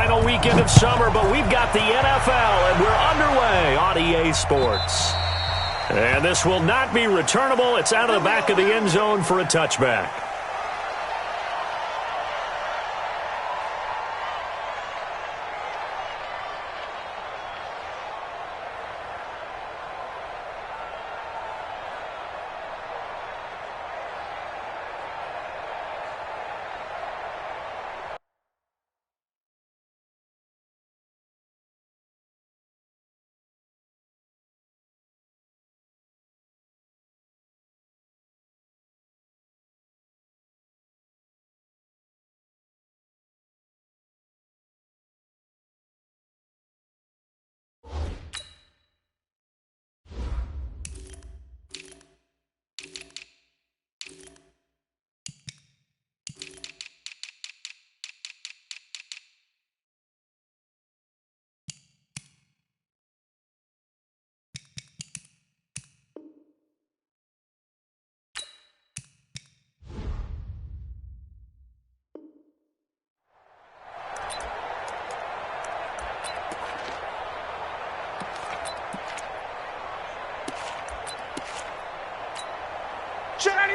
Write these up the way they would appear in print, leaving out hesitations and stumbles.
Final weekend of summer, but we've got the NFL, and we're underway on EA Sports. And this will not be returnable. It's out of the back of the end zone for a touchback.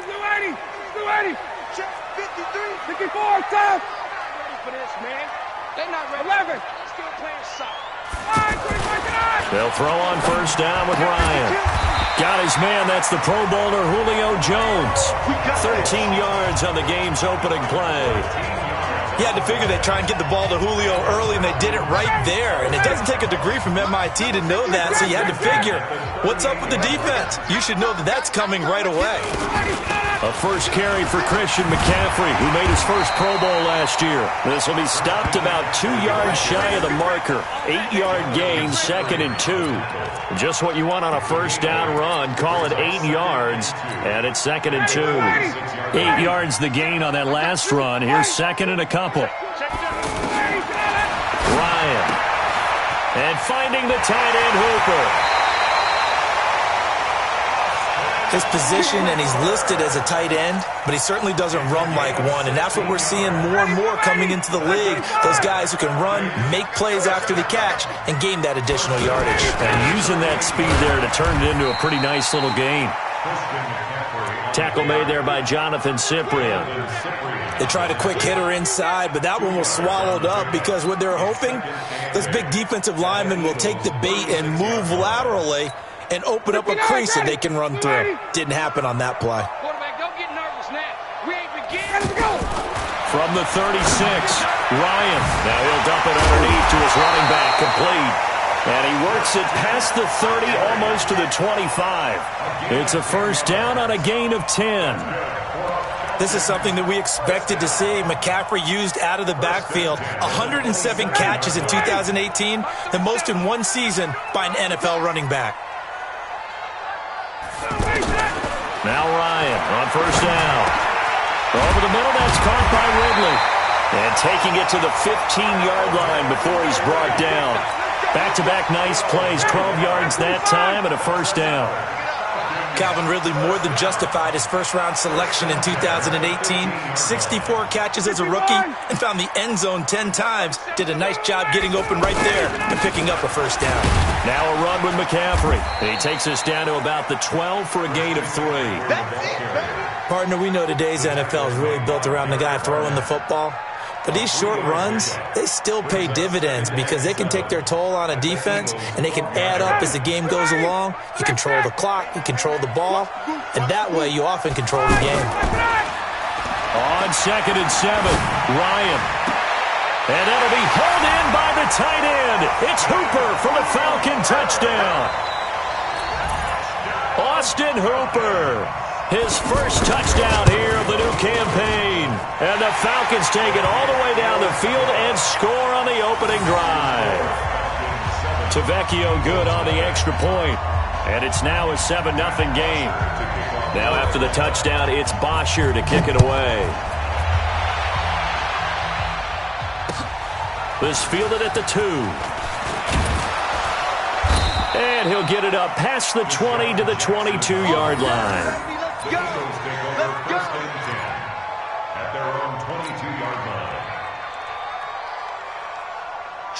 Blue 80, check 53, 54, time. Ready for this, man. They're not ready. 11. Still playing soft. They'll throw on first down with Ryan. Got his man. That's the Pro Bowler Julio Jones. 13 yards on the game's opening play. You had to figure they'd try and get the ball to Julio early, and they did it right there. And it doesn't take a degree from MIT to know that, so you had to figure, what's up with the defense? You should know that that's coming right away. A first carry for Christian McCaffrey, who made his first Pro Bowl last year. This will be stopped about 2 yards shy of the marker. 8-yard gain, 2nd and 2. Just what you want on a first down run. Call it 8 yards, and it's 2nd and 2. 8 yards the gain on that last run. Here's 2nd and a couple. Ryan. And finding the tight end Hooper. His position, and he's listed as a tight end, but he certainly doesn't run like one, and that's what we're seeing more and more coming into the league. Those guys who can run, make plays after the catch, and gain that additional yardage. And using that speed there to turn it into a pretty nice little gain. Tackle made there by Jonathan Cyprien. They tried a quick hitter inside, but that one was swallowed up because what they're hoping, those big defensive linemen will take the bait and move laterally and open up a crease that they can run through. Didn't happen on that play. Quarterback, don't get nervous now. We ain't beginning. Let's go. From the 36, Ryan. Now he'll dump it underneath to his running back, complete. And he works it past the 30, almost to the 25. It's a first down on a gain of 10. This is something that we expected to see. McCaffrey used out of the backfield. 107 catches in 2018, the most in one season by an NFL running back. Now Ryan on first down. Over the middle, that's caught by Ridley. And taking it to the 15-yard line before he's brought down. Back-to-back nice plays, 12 yards that time and a first down. Calvin Ridley more than justified his first-round selection in 2018. 64 catches as a rookie and found the end zone 10 times. Did a nice job getting open right there and picking up a first down. Now a run with McCaffrey. And he takes us down to about the 12 for a gain of 3. Partner, we know today's NFL is really built around the guy throwing the football. But these short runs, they still pay dividends because they can take their toll on a defense and they can add up as the game goes along. You control the clock, you control the ball, and that way you often control the game. On 2nd and 7, Ryan. And that'll be hauled in by the tight end. It's Hooper for the Falcon touchdown. Austin Hooper. His first touchdown here of the new campaign. And the Falcons take it all the way down the field and score on the opening drive. Tavecchio good on the extra point. And it's now a 7-0 game. Now after the touchdown, it's Bosher to kick it away. This fielded at the 2. And he'll get it up past the 20 to the 22-yard line. Let's go. Let's go. At their own 22-yard line.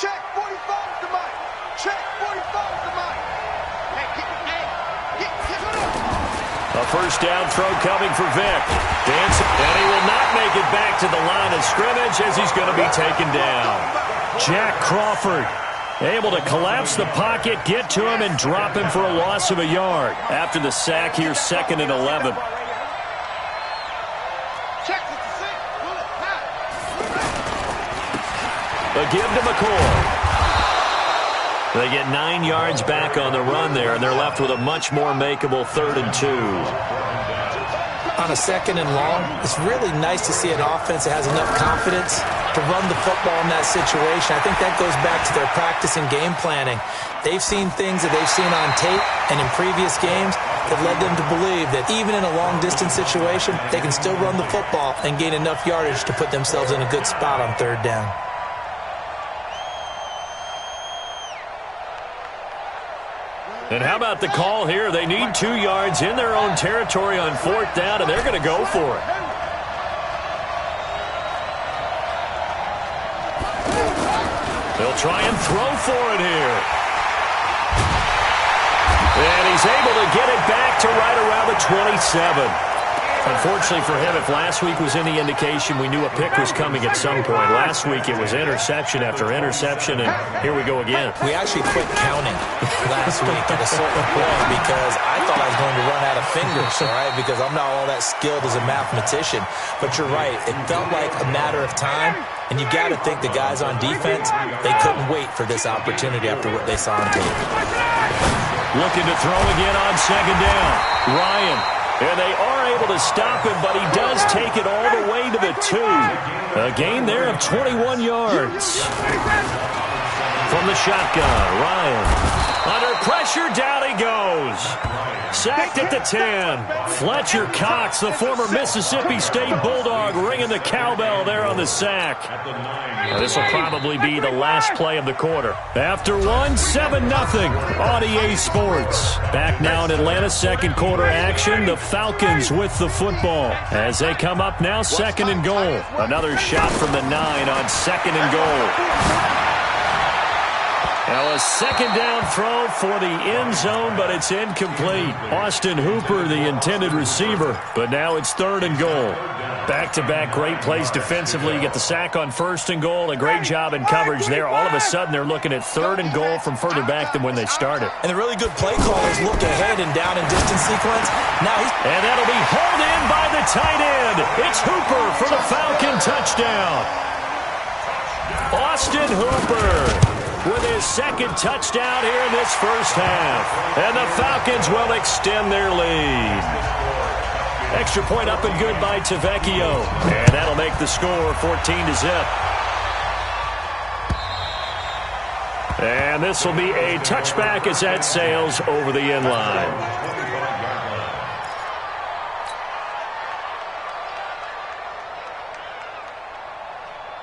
Check 45's the mic. Check 45's the mic. A first down throw coming for Vick. Dancing, and he will not make it back to the line of scrimmage as he's going to be taken down. Jack Crawford able to collapse the pocket, get to him, and drop him for a loss of a yard. After the sack here, 2nd and 11. A give to McCoy. They get 9 yards back on the run there, and they're left with a much more makeable 3rd and 2. On a 2nd and long, it's really nice to see an offense that has enough confidence to run the football in that situation. I think that goes back to their practice and game planning. They've seen things that they've seen on tape and in previous games that led them to believe that even in a long-distance situation, they can still run the football and gain enough yardage to put themselves in a good spot on 3rd down. And how about the call here? They need 2 yards in their own territory on 4th down, and they're going to go for it. They'll try and throw for it here. And he's able to get it back to right around the 27. Unfortunately for him, if last week was any indication, we knew a pick was coming at some point. Last week it was interception after interception, and here we go again. We actually quit counting last week at a certain point because I thought I was going to run out of fingers, all right, because I'm not all that skilled as a mathematician. But you're right. It felt like a matter of time, and you got to think the guys on defense, they couldn't wait for this opportunity after what they saw on tape. Looking to throw again on 2nd down. Ryan. And they are able to stop him, but he does take it all the way to the 2. A gain there of 21 yards. From the shotgun, Ryan. Under pressure, down he goes. Sacked at the 10. Fletcher Cox, the former Mississippi State Bulldog, ringing the cowbell there on the sack. This will probably be the last play of the quarter. After 7-0 on EA Sports. Back now in Atlanta, 2nd quarter action. The Falcons with the football. As they come up now, 2nd and goal. Another shot from the 9 on 2nd and goal. Now a 2nd down throw for the end zone, but it's incomplete. Austin Hooper, the intended receiver, but now it's 3rd and goal. Back-to-back great plays defensively. You get the sack on 1st and goal. A great job in coverage there. All of a sudden, they're looking at 3rd and goal from further back than when they started. And the really good play callers look ahead and down in distance sequence. And that'll be hauled in by the tight end. It's Hooper for the Falcon touchdown. Austin Hooper with his 2nd touchdown here in this first half. And the Falcons will extend their lead. Extra point up and good by Tavecchio. And that'll make the score 14-0. And this will be a touchback as that sails over the end line.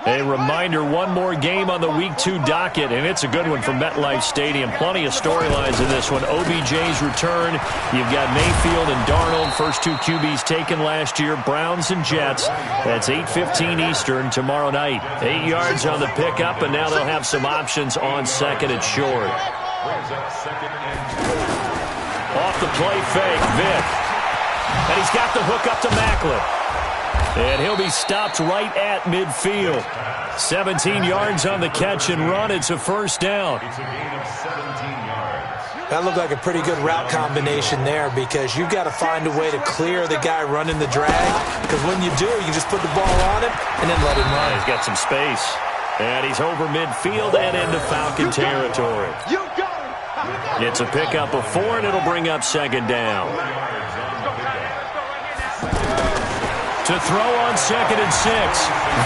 A reminder, one more game on the Week 2 docket, and it's a good one from MetLife Stadium. Plenty of storylines in this one. OBJ's return. You've got Mayfield and Darnold, first 2 QBs taken last year. Browns and Jets. That's 8:15 Eastern tomorrow night. 8 yards on the pickup, and now they'll have some options on 2nd and short. Off the play fake, Vick. And he's got the hook up to Macklin. And he'll be stopped right at midfield. 17 yards on the catch and run. It's a first down. That looked like a pretty good route combination there because you've got to find a way to clear the guy running the drag. Because when you do, you just put the ball on him and then let him run. He's got some space. And he's over midfield and into Falcon territory. It's a pickup of 4, and it'll bring up 2nd down. To throw on 2nd and 6.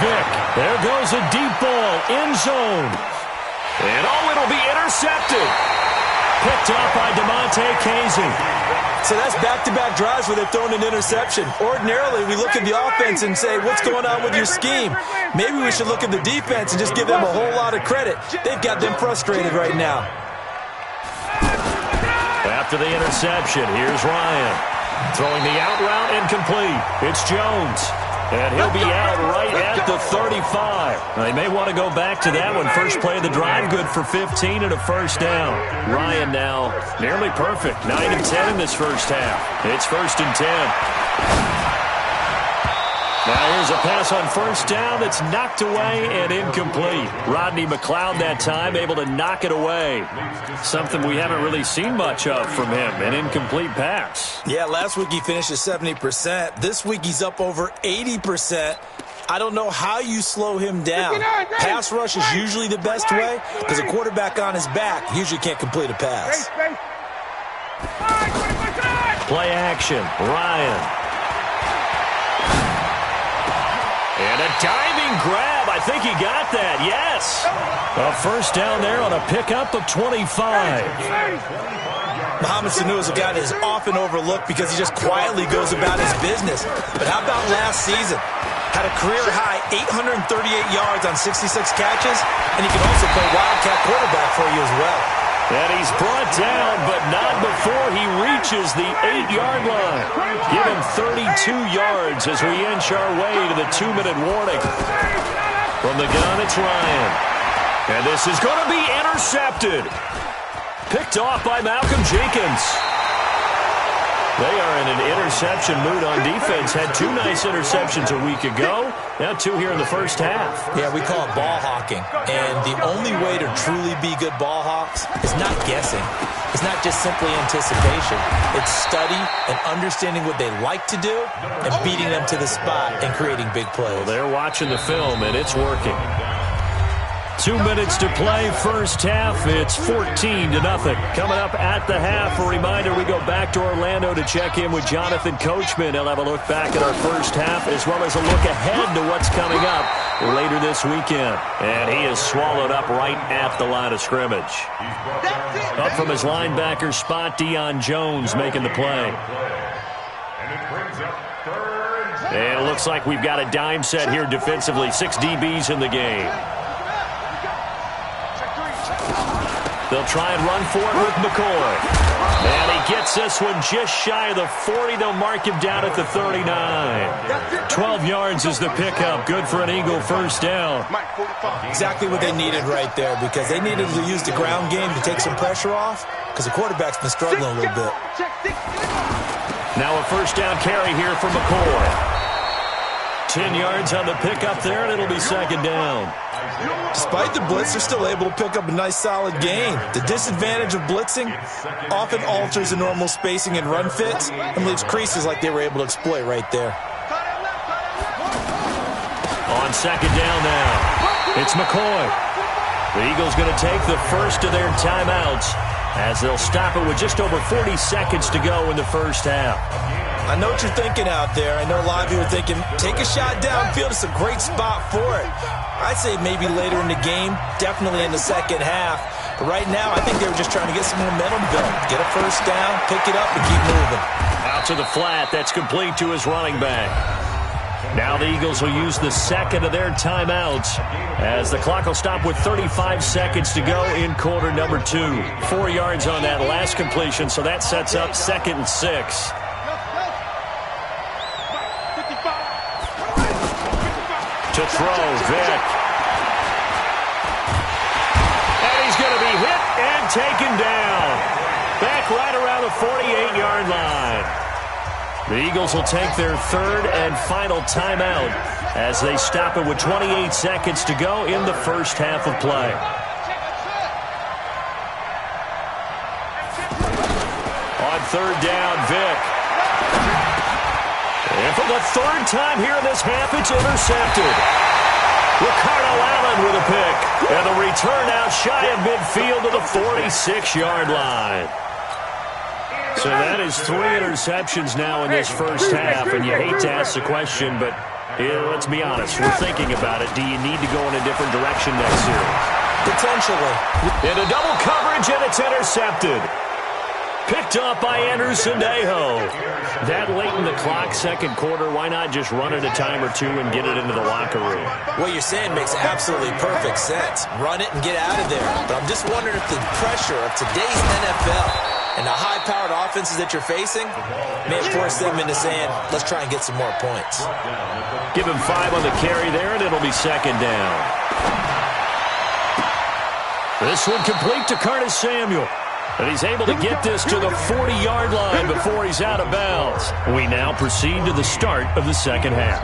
Vick. There goes a deep ball. End zone. And it'll be intercepted. Picked up by DeMonte Casey. So that's back-to-back drives where they've thrown an interception. Ordinarily, we look at the offense and say, what's going on with your scheme? Maybe we should look at the defense and just give them a whole lot of credit. They've got them frustrated right now. After the interception, here's Ryan. Throwing the out route incomplete. It's Jones. And he'll be out right at the 35. They may want to go back to that one. First play of the drive, good for 15 and a first down. Ryan now nearly perfect. 9 of 10 in this first half. It's 1st and 10. Now here's a pass on first down that's knocked away and incomplete. Rodney McLeod that time able to knock it away. Something we haven't really seen much of from him, an incomplete pass. Yeah, last week he finished at 70%. This week he's up over 80%. I don't know how you slow him down. Pass rush is usually the best way because a quarterback on his back usually can't complete a pass. Play action, Ryan. And a diving grab. I think he got that. Yes. A first down there on a pickup of 25. Mohamed Sanu is a guy that is often overlooked because he just quietly goes about his business. But how about last season? Had a career-high 838 yards on 66 catches, and he can also play Wildcat quarterback for you as well. And he's brought down, but not before he reaches the 8-yard line. Give him 32 yards as we inch our way to the 2-minute warning. From the gun, it's Ryan. And this is going to be intercepted. Picked off by Malcolm Jenkins. They are in an interception mood on defense. Had 2 nice interceptions a week ago. Now 2 here in the first half. Yeah, we call it ball hawking. And the only way to truly be good ball hawks is not guessing. It's not just simply anticipation. It's study and understanding what they like to do and beating them to the spot and creating big plays. Well, they're watching the film, and it's working. 2 minutes to play, first half. It's 14-0. Coming up at the half, a reminder, we go back to Orlando to check in with Jonathan Coachman. He'll have a look back at our first half as well as a look ahead to what's coming up later this weekend. And he is swallowed up right at the line of scrimmage. Up from his linebacker spot, Deion Jones making the play. And it looks like we've got a dime set here defensively. 6 DBs in the game. They'll try and run for it with McCoy. And he gets this one just shy of the 40. They'll mark him down at the 39. 12 yards is the pickup. Good for an Eagle first down. Exactly what they needed right there because they needed to use the ground game to take some pressure off because the quarterback's been struggling a little bit. Now a first down carry here for McCoy. 10 yards on the pickup there, and it'll be second down. Despite the blitz, they're still able to pick up a nice, solid gain. The disadvantage of blitzing often alters the normal spacing and run fits and leaves creases like they were able to exploit right there. On second down now, it's McCoy. The Eagles going to take the first of their timeouts as they'll stop it with just over 40 seconds to go in the first half. I know what you're thinking out there. I know a lot of you are thinking, take a shot downfield. It's a great spot for it. I'd say maybe later in the game, definitely in the second half. But right now, I think they were just trying to get some momentum built. Get a first down, pick it up, and keep moving. Out to the flat. That's complete to his running back. Now the Eagles will use the second of their timeouts as the clock will stop with 35 seconds to go in quarter number 2. 4 yards on that last completion, so that sets up 2nd and 6. To throw, Vick. And he's going to be hit and taken down. Back right around the 48-yard line. The Eagles will take their third and final timeout as they stop it with 28 seconds to go in the first half of play. On third down, Vick. And for the third time here in this half, it's intercepted. Ricardo Allen with a pick. And the return out shy of midfield to the 46-yard line. So that is 3 interceptions now in this first half. And you hate to ask the question, but let's be honest. We're thinking about it. Do you need to go in a different direction next series? Potentially. Into double coverage, and it's intercepted. Picked off by Anderson Dejo. That late in the clock, second quarter, why not just run it a time or two and get it into the locker room? What you're saying makes absolutely perfect sense. Run it and get out of there. But I'm just wondering if the pressure of today's NFL And the high-powered offenses that you're facing may force them into saying, let's try and get some more points. Give him 5 on the carry there, and it'll be second down. This one complete to Curtis Samuel. And he's able to get this to the 40-yard line before he's out of bounds. We now proceed to the start of the second half.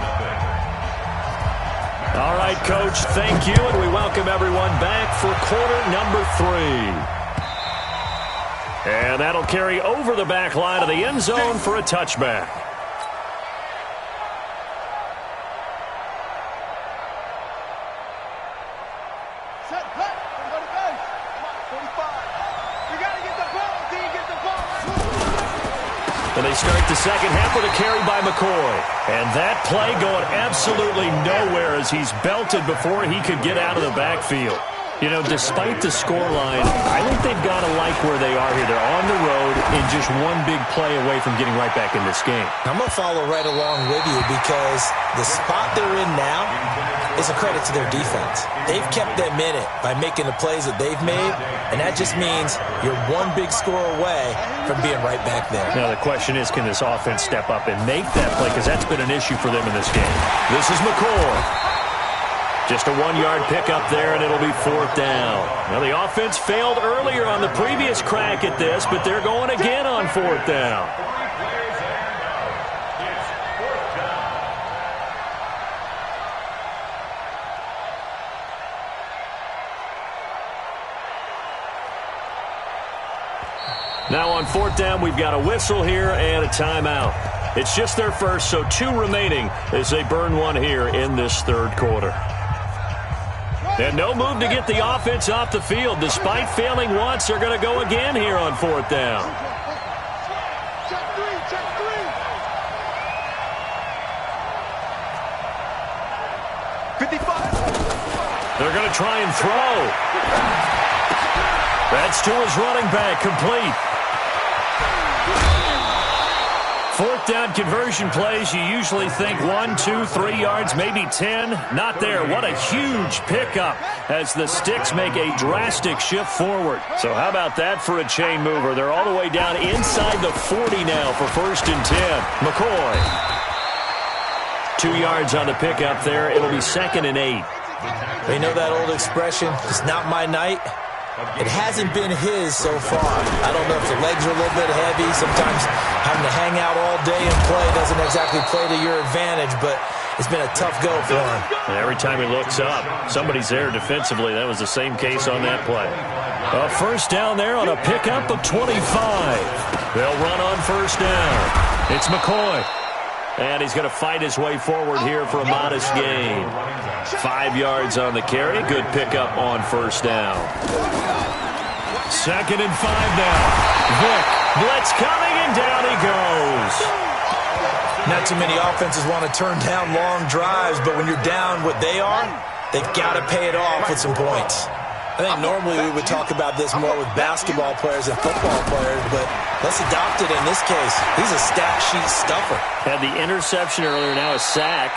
All right, Coach, thank you, and we welcome everyone back for quarter number 3. And that'll carry over the back line of the end zone for a touchback. And they start the second half with a carry by McCoy. And that play going absolutely nowhere as he's belted before he could get out of the backfield. You know, despite the scoreline, I think they've got to like where they are here. They're on the road and just one big play away from getting right back in this game. I'm going to follow right along with you because the spot they're in now is a credit to their defense. They've kept them in it by making the plays that they've made, and that just means you're one big score away from being right back there. Now the question is, can this offense step up and make that play? Because that's been an issue for them in this game. This is McCoy. Just a 1-yard pickup there, and it'll be 4th down. Now, the offense failed earlier on the previous crack at this, but they're going again on 4th down. Now on 4th down, we've got a whistle here and a timeout. It's just their first, so 2 remaining as they burn one here in this third quarter. And no move to get the offense off the field. Despite failing once, they're going to go again here on 4th down. They're going to try and throw. That's to his running back, complete. 4th down conversion plays, you usually think 1, 2, 3 yards, maybe 10. Not there. What a huge pickup as the Sticks make a drastic shift forward. So how about that for a chain mover? They're all the way down inside the 40 now for 1st and 10. McCoy. 2 yards on the pickup there. It'll be 2nd and 8. You know that old expression, it's not my night? It hasn't been his so far. I don't know if the legs are a little bit heavy. Sometimes having to hang out all day and play doesn't exactly play to your advantage, but it's been a tough go for him. And every time he looks up, somebody's there defensively. That was the same case on that play. A 1st down there on a pickup of 25. They'll run on 1st down. It's McCoy. And he's going to fight his way forward here for a modest gain. 5 yards on the carry. Good pickup on 1st down. 2nd and 5 now. Vick, blitz coming, and down he goes. Not too many offenses want to turn down long drives, but when you're down what they are, they've got to pay it off with some points. I think normally we would talk about this more with basketball players and football players, but let's adopt it in this case. He's a stat sheet stuffer. Had the interception earlier, now a sack.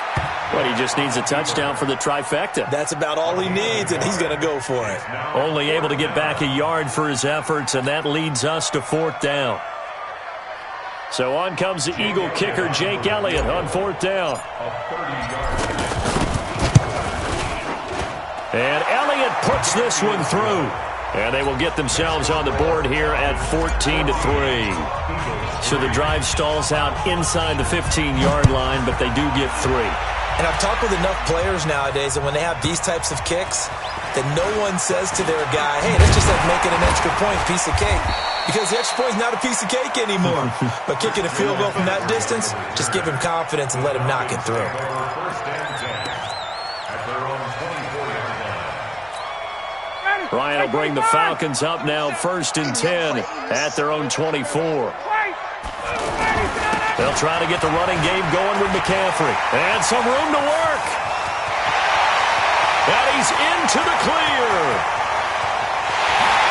But he just needs a touchdown for the trifecta. That's about all he needs, and he's going to go for it. Only able to get back a yard for his efforts, and that leads us to 4th down. So on comes the Eagle kicker, Jake Elliott, on 4th down. And Elliott puts this one through. And they will get themselves on the board here at 14-3. So the drive stalls out inside the 15-yard line, but they do get 3. And I've talked with enough players nowadays that when they have these types of kicks, that no one says to their guy, hey, that's just like making an extra point, piece of cake. Because the extra point is not a piece of cake anymore. But kicking a field goal from that distance, just give him confidence and let him knock it through. Ryan will bring the Falcons up now 1st and 10 at their own 24. They'll try to get the running game going with McCaffrey. And some room to work. And he's into the clear.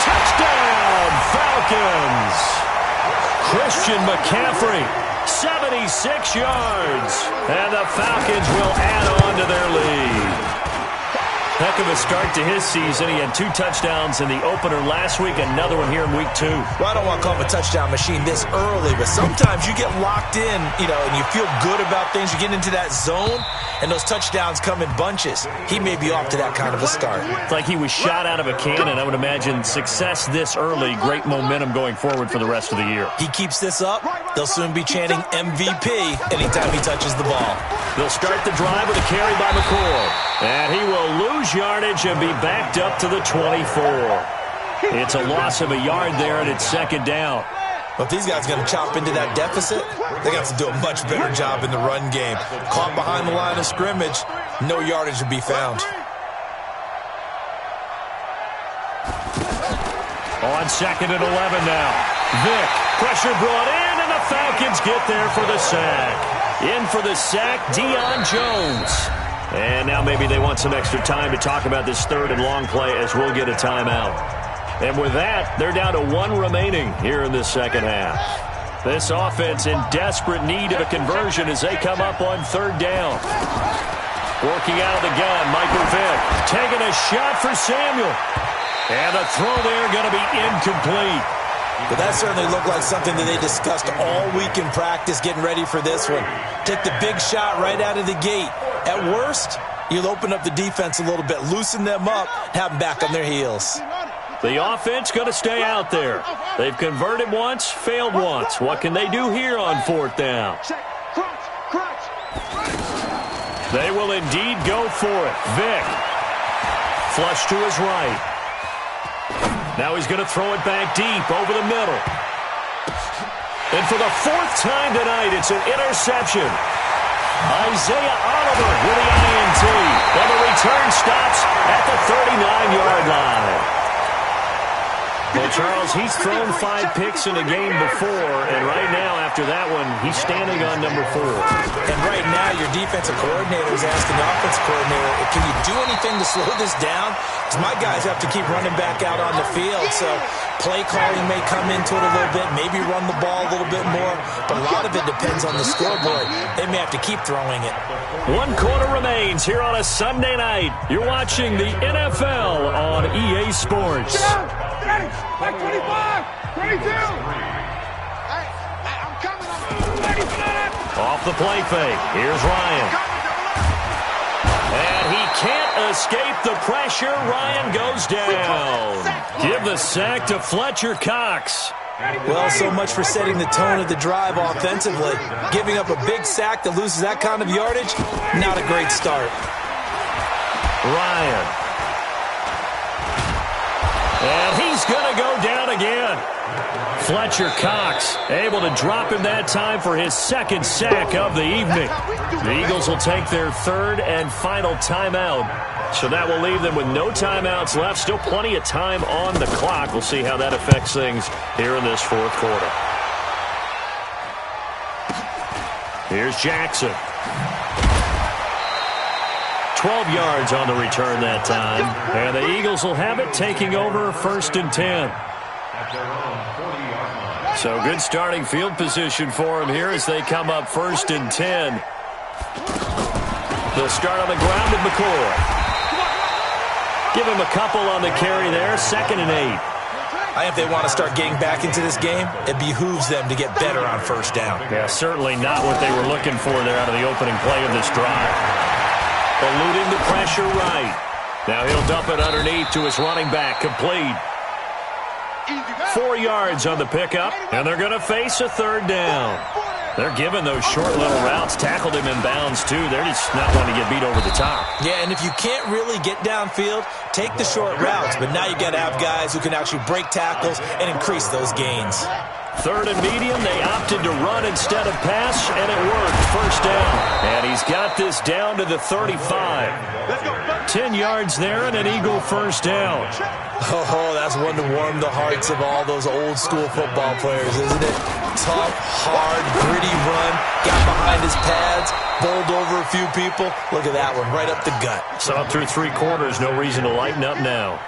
Touchdown, Falcons. Christian McCaffrey, 76 yards. And the Falcons will add on to their lead. Heck of a start to his season. He had 2 touchdowns in the opener last week, another one here in week 2. Well, I don't want to call him a touchdown machine this early, but sometimes you get locked in, and you feel good about things. You get into that zone, and those touchdowns come in bunches. He may be off to that kind of a start. It's like he was shot out of a cannon. I would imagine success this early, great momentum going forward for the rest of the year. He keeps this up, they'll soon be chanting MVP anytime he touches the ball. They'll start the drive with a carry by McCoy. And he will lose yardage and be backed up to the 24. It's a loss of a yard there, and it's second down. Well, if these guys are going to chop into that deficit, they got to do a much better job in the run game. Caught behind the line of scrimmage, no yardage to be found. On second and 11 now. Vick, pressure brought in, and the Falcons get there for the sack. In for the sack, Deion Jones. And now maybe they want some extra time to talk about this third and long play as we'll get a timeout. And with that, they're down to 1 remaining here in the second half. This offense in desperate need of a conversion as they come up on third down. Working out of the gun, Michael Vick taking a shot for Samuel. And the throw there going to be incomplete. But that certainly looked like something that they discussed all week in practice getting ready for this one. Take the big shot right out of the gate. At worst, you'll open up the defense a little bit, loosen them up, have them back on their heels. The offense going to stay out there. They've converted once, failed once. What can they do here on fourth down? They will indeed go for it. Vick, flush to his right. Now he's going to throw it back deep over the middle. And for the 4th time tonight, it's an interception. Isaiah Oliver with the INT. And the return stops at the 39-yard line. Well, Charles, he's thrown 5 picks in a game before, and right now, after that one, he's standing on number 4. And right now, your defensive coordinator is asking the offensive coordinator, can you do anything to slow this down? Because my guys have to keep running back out on the field, so play calling may come into it a little bit, maybe run the ball a little bit more, but a lot of it depends on the scoreboard. They may have to keep throwing it. 1 quarter remains here on a Sunday night. You're watching the NFL on EA Sports. Like 25, 22. Hey, I'm coming. Off the play fake. Here's Ryan. And he can't escape the pressure. Ryan goes down. Give the sack to Fletcher Cox. Well, so much for setting the tone of the drive offensively. Giving up a big sack that loses that kind of yardage, not a great start. Ryan. And he's going to go down again. Fletcher Cox able to drop him that time for his 2nd sack of the evening. The Eagles will take their 3rd and final timeout. So that will leave them with no timeouts left. Still plenty of time on the clock. We'll see how that affects things here in this 4th quarter. Here's Jackson. 12 yards on the return that time. And the Eagles will have it, taking over 1st and 10. So good starting field position for them here as they come up 1st and 10. They'll start on the ground with McCoy. Give him a couple on the carry there, 2nd and 8. I think if they want to start getting back into this game, it behooves them to get better on 1st down. Yeah, certainly not what they were looking for there out of the opening play of this drive. Eluding the pressure right. Now he'll dump it underneath to his running back. Complete. 4 yards on the pickup, and they're going to face a 3rd down. They're giving those short little routes. Tackled him in bounds, too. They're just not wanting to get beat over the top. Yeah, and if you can't really get downfield, take the short routes. But now you got to have guys who can actually break tackles and increase those gains. 3rd and medium, they opted to run instead of pass, and it worked. 1st down. And he's got this down to the 35. 10 yards there and an Eagle 1st down. Oh, that's one to warm the hearts of all those old-school football players, isn't it? Tough, hard, gritty run, got behind his pads, bowled over a few people. Look at that one, right up the gut. So up through 3 quarters, no reason to lighten up now.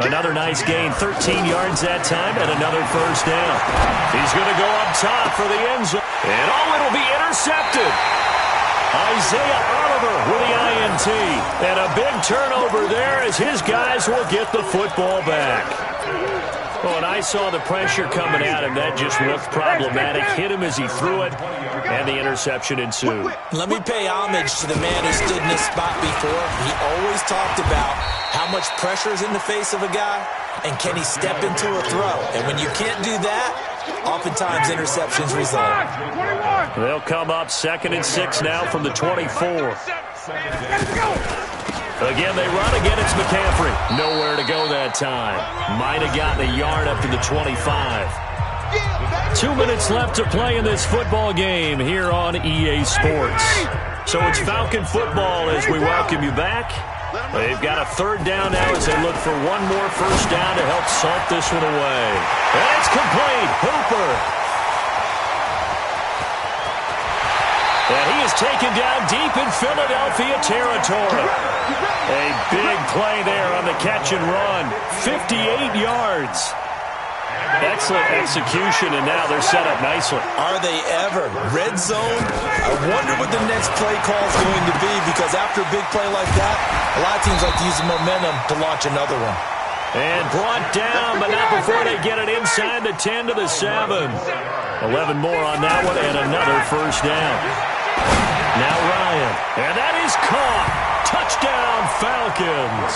Another nice gain, 13 yards that time, and another 1st down. He's going to go up top for the end zone. And it'll be intercepted. Isaiah Oliver with the INT. And a big turnover there as his guys will get the football back. Oh, and I saw the pressure coming at him. That just looked problematic. Hit him as he threw it, and the interception ensued. Let me pay homage to the man who stood in this spot before. He always talked about how much pressure is in the face of a guy, and can he step into a throw. And when you can't do that, oftentimes interceptions result. They'll come up 2nd and 6 now from the 24. Again, they run again. It's McCaffrey. Nowhere to go that time. Might have gotten a yard up to the 25. 2 minutes left to play in this football game here on EA Sports. So it's Falcon football as we welcome you back. They've got a 3rd down now as they look for one more first down to help salt this one away. And it's complete. Hooper. And he is taken down deep in Philadelphia territory. A big play there on the catch and run. 58 yards. Excellent execution, and now they're set up nicely. Are they ever? Red zone? I wonder what the next play call is going to be, because after a big play like that, a lot of teams like to use the momentum to launch another one. And brought down, but not before they get it inside the 10 to the 7. 11 more on that one, and another first down. Now Ryan, and that is caught. Touchdown, Falcons.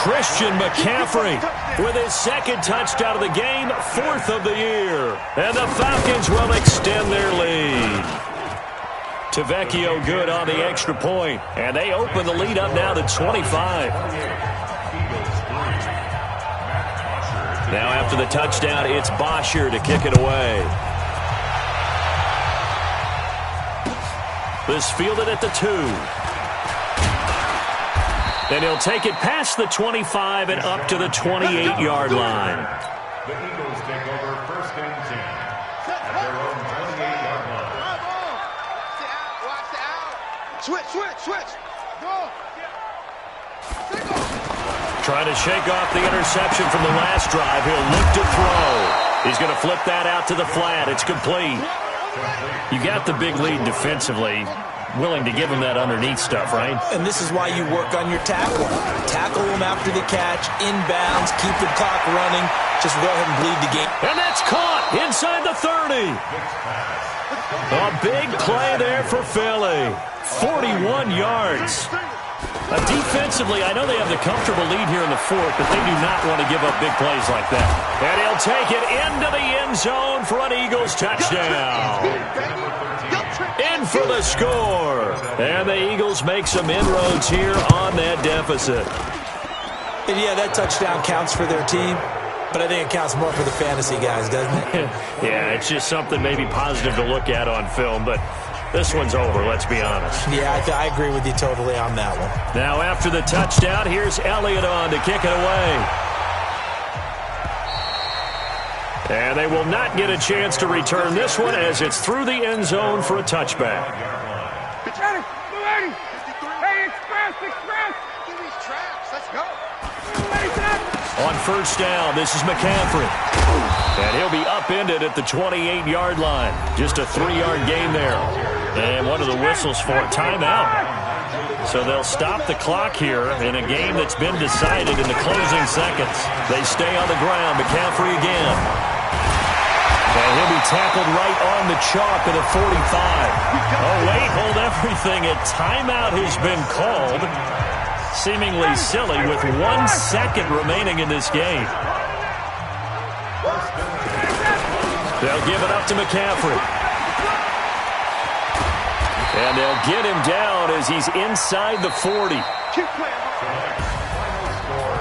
Christian McCaffrey with his 2nd touchdown of the game, 4th of the year. And the Falcons will extend their lead. Tavecchio good on the extra point, and they open the lead up now to 25. Now after the touchdown, it's Bosher to kick it away. This fielded at the 2. And he'll take it past the 25 and up to the 28-yard line. The Eagles take over 1st and 10 at their own 28-yard line. Watch the out. Switch. Go. Trying to shake off the interception from the last drive. He'll look to throw. He's going to flip that out to the flat. It's complete. You got the big lead defensively. Willing to give him that underneath stuff, right? And this is why you work on your tackle. Tackle him after the catch, inbounds, keep the clock running. Just go ahead and bleed the game. And that's caught inside the 30. A big play there for Philly. 41 yards. Defensively, I know they have the comfortable lead here in the 4th, but they do not want to give up big plays like that. And he'll take it into the end zone for an Eagles touchdown. In for the score. And the Eagles make some inroads here on that deficit. And yeah, that touchdown counts for their team, but I think it counts more for the fantasy guys, doesn't it? Yeah, it's just something maybe positive to look at on film, but this one's over, let's be honest. Yeah, I agree with you totally on that one. Now after the touchdown, here's Elliott on to kick it away. And they will not get a chance to return this one as it's through the end zone for a touchback. Hey, express! Give these traps. Let's go. On first down, this is McCaffrey. And he'll be upended at the 28-yard line. Just a 3-yard gain there. And one of the whistles for a timeout. So they'll stop the clock here in a game that's been decided in the closing seconds. They stay on the ground. McCaffrey again. And he'll be tackled right on the chalk at the 45. Oh, wait, hold everything. A timeout has been called. Seemingly silly with 1 second remaining in this game. They'll give it up to McCaffrey. And they'll get him down as he's inside the 40.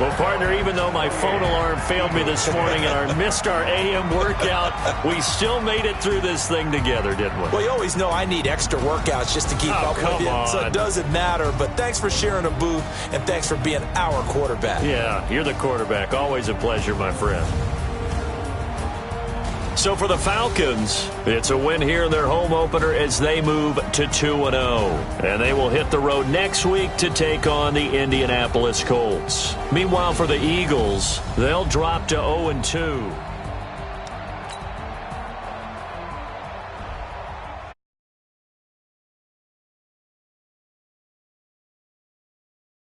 Well, partner, even though my phone alarm failed me this morning and I missed our AM workout, we still made it through this thing together, didn't we? Well, you always know I need extra workouts just to keep up with you, so it doesn't matter. But thanks for sharing a booth, and thanks for being our quarterback. Yeah, you're the quarterback. Always a pleasure, my friend. So for the Falcons, it's a win here in their home opener as they move to 2-0. And they will hit the road next week to take on the Indianapolis Colts. Meanwhile, for the Eagles, they'll drop to 0-2.